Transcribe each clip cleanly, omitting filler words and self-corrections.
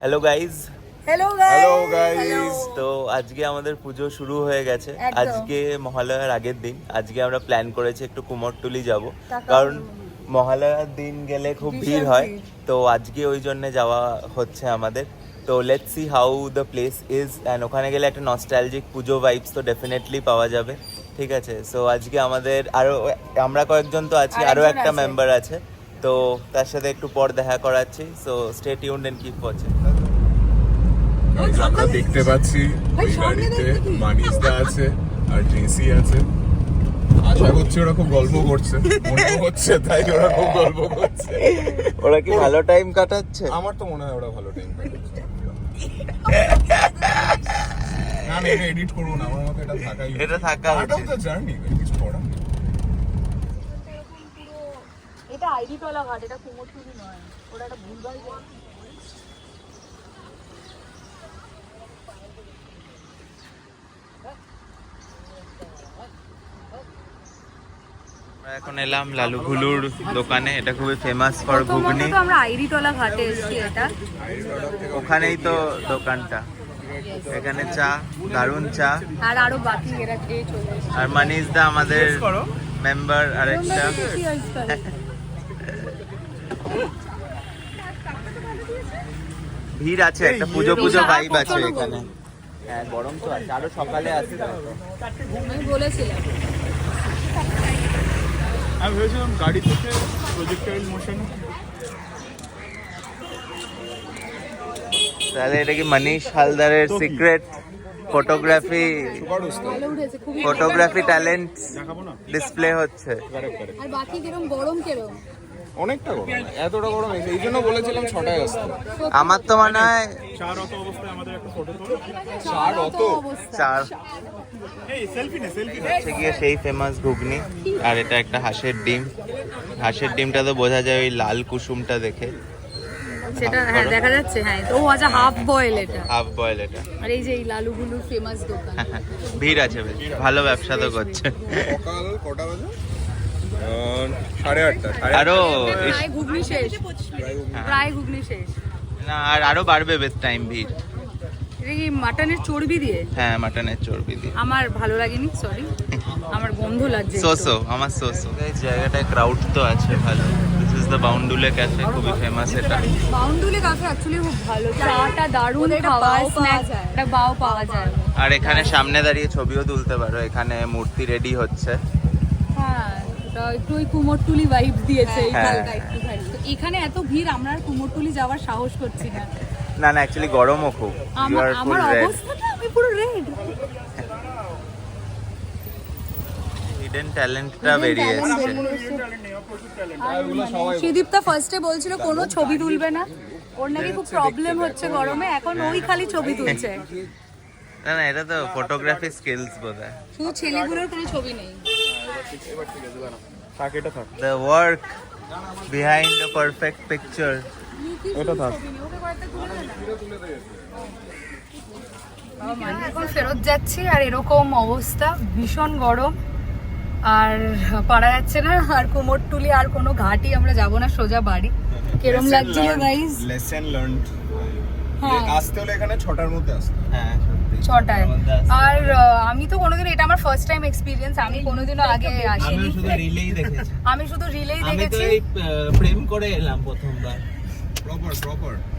Hello guys hello guys তো আজকে আমাদের পুজো শুরু হয়ে গেছে। একদম। আজকে মহালয়ার আগের দিন। আজকে আমরা প্ল্যান করেছি একটু কুমোরটুলি যাব, টাকা কারণ মহালয়ার দিন গেলে খুব ভীষণ ভিড় হয়। ভিড়। তো আজকে ওই জন্য যাওয়া হচ্ছে আমাদের। তো let's see how the place is, and ওখানে গেলে একটা নস্টালজিক পুজো ভাইবস তো ডেফিনেটলি পাওয়া যাবে। ঠিক আছে, সো আজকে আমাদের আরো আমরা কয়েকজন তো আছি, আরো আরেকজন একটা আছে। মেম্বার আছে। তো তার সাথে একটু পর দেখা করাচ্ছি। So stay tuned and keep watching. আমরা দেখতে পাচ্ছি ওই গাড়িতে মানিসদা আছে আর ট্রেসি আছে। আশা করছি ওরা খুব গল্প করছে, মনে হচ্ছে তাই ওরা খুব গল্প করছে। ওরা কি ভালো টাইম কাটাচ্ছে? আমার তো মনে হয় ওরা ভালো টাইম কাটাচ্ছে। না না, এটা এডিট করবো না, আমার মতে এটা থাকাই উচিত। এটা থাকা Part of উচিত। the journey, কিছু করার নেই। এটা আইডি টলা ঘাট, এটা কুমোরটুলি নয়, ওটা একটা ভুলভাল জায়গা। আমরা এখন এলাম লালু ঘুলুর দোকানে। এটা খুবই ফেমাস ফর ঘুগনি। প্রথমত আমরা আইডি টলা ঘাটে এসেছি। এটা ওখানেই তো দোকানটা। এখানে চা, দারুণ চা। আর আরো বাকি এরা খেয়ে চলে এসেছে। আর মানিস দা আমাদের মেম্বার আরেকটা। ভিড় আছে, একটা পুজো পুজো ভাইব আছে প্রচন্ড এখানে। গরম। হ্যাঁ, গরম তো আছে, আরো সকালে আসতে হবে। আমি বলেছিলাম আমি ভেবেছিলাম গাড়ি থেকে প্রজেক্টাইল মোশন। তাহলে এটা কি মনীষ হালদারের সিক্রেট ফটোগ্রাফি ভালো উঠেছে খুবই। ফটোগ্রাফি ট্যালেন্ট দেখাবো না? ডিসপ্লে হচ্ছে? আর বাকি কিরম গরম কিরম? অনেকটা গরম, এতটা গরম হয়েছে, এই জন্য বলেছিলাম 6টায় আসতে। আমার তো মনে হয় চার অত অবস্থায় আমাদের একটা ফটো তোল। চার অত? অবস্থা। চার এই সেলফি নে, সেলফি নে। হচ্ছে গিয়ে সেই ফেমাস ঘুগনি। আর এটা একটা হাঁসের ডিম। হাঁসের ডিমটা তো বোঝা যায় ওই লাল কুসুমটা দেখে। সেটা হ্যাঁ দেখা যাচ্ছে। হ্যাঁ তো আচ্ছা হাফ বয়েল এটা। হাফ বয়েল এটা। আর এই যে এই লালুগুলুর ফেমাস দোকান। ভিড় আছে বেশ, ভালো ব্যবসা তো করছে। সকাল কটা বাজে? 8:30। আরো প্রায় ঘুগনি শেষ। প্রায় ঘুগনি শেষ। না, আর আরো বাড়বে বেশ টাইম ভিড়। এটা কি মাটনের চর্বি দিয়ে? হ্যাঁ, মাটনের চর্বি দিয়ে। আমার ভালো লাগেনি, সরি, আমার গন্ধ লাগছে একটু। সোসো, আমার সোসো। এই জায়গাটায় ক্রাউড তো আছে ভালো। দিস ইজ দ্য বাউন্ডুলে ক্যাফে, খুবই ফেমাস এটা। বাউন্ডুলে কাফে অ্যাকচুয়ালি খুব ভালো, চাটা দারুণ, খাওয়া স্ন্যাক্স, একটা বাও পাওয়া যায়। আর এখানে সামনে দাঁড়িয়ে ছবিও তুলতে পারো। এখানে মূর্তি রেডি হচ্ছে। হ্যাঁ ওটা একটু ওই কুমোরটুলি ভাইব দিয়েছে এই হ্যাঁ। হালকা একটুখানি। তো এখানে এত ভিড়, আমরা আর কুমোরটুলি যাওয়ার সাহস করছি না। না না, অ্যাকচুয়ালি গরমও খুব। ইউ আমার আর ফুল আমার রেড। অবস্থাটা, আমি পুরো রেড। হিডেন ট্যালেন্টটা বেরিয়ে এসছে। সুদীপ্তা ফার্স্টে বলছিল কোনো ছবি তুলবে না, ওর নাকি খুব প্রবলেম হচ্ছে গরমে, এখন ওই খালি ছবি তুলছে। না না, এটা তো ফটোগ্রাফি স্কিলস বোধহয়। শুধু ছেলেগুলোর কোনো ছবি নেই। থাক, এটা থাক। The work behind the perfect picture. এটা থাক। এখন ফেরত যাচ্ছি আর এরকম অবস্থা, ভীষণ গরম, আর পারা যাচ্ছে না। আর কুমোরটুলি আর কোনো ঘাটই আমরা যাব না, সোজা বাড়ি। কেরম লাগছিল গাইস? Lesson learned. হ্যাঁ আসতে হলে এখানে 6টার মধ্যে আসতে। হ্যাঁ, সত্যি। 6টায়। আর আমি তো কোনোদিন, এটা আমার ফার্স্ট টাইম এক্সপিরিয়েন্স, আমি কোনোদিনও আগে আসিনি। আমি শুধু রিলেই দেখেছি। আমি শুধু রিলেই আমি তো দেখেছি। এই প্রেম করে এলাম প্রথমবার।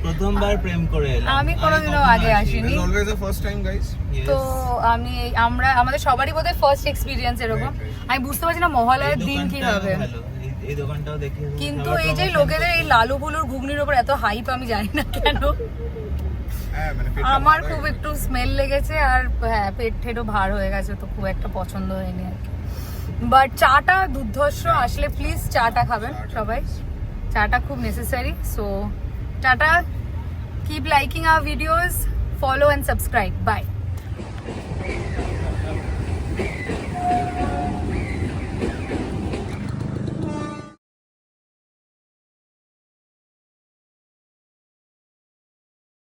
প্রথমবার প্রেম করে এলাম। আমি কোনোদিনও আগে আসিনি। Always the first time guys. তো আমি আমাদের সবারই বোধহয় ফার্স্ট এক্সপিরিয়েন্স এরকম। আমি বুঝতে পারছি না মহালয়ার দিন কি হবে। এই দোকানটাও দেখে। কিন্তু এই যে লোকেদের এই লালুগুলোর ঘুগনির উপর এত হাইপ, আমি জানি না কেন। হ্যাঁ, মানে আমার খুব একটু স্মেল লেগেছে, আর হ্যাঁ পেট ঠেটও ভার হয়ে গেছে, তো খুব একটা পছন্দ হয়নি আর কি। বাট চাটা দুর্ধর্ষ, আসলে প্লিজ চাটা খাবেন সবাই, চাটা খুব necessary. So tata, keep liking our videos, follow and subscribe, by.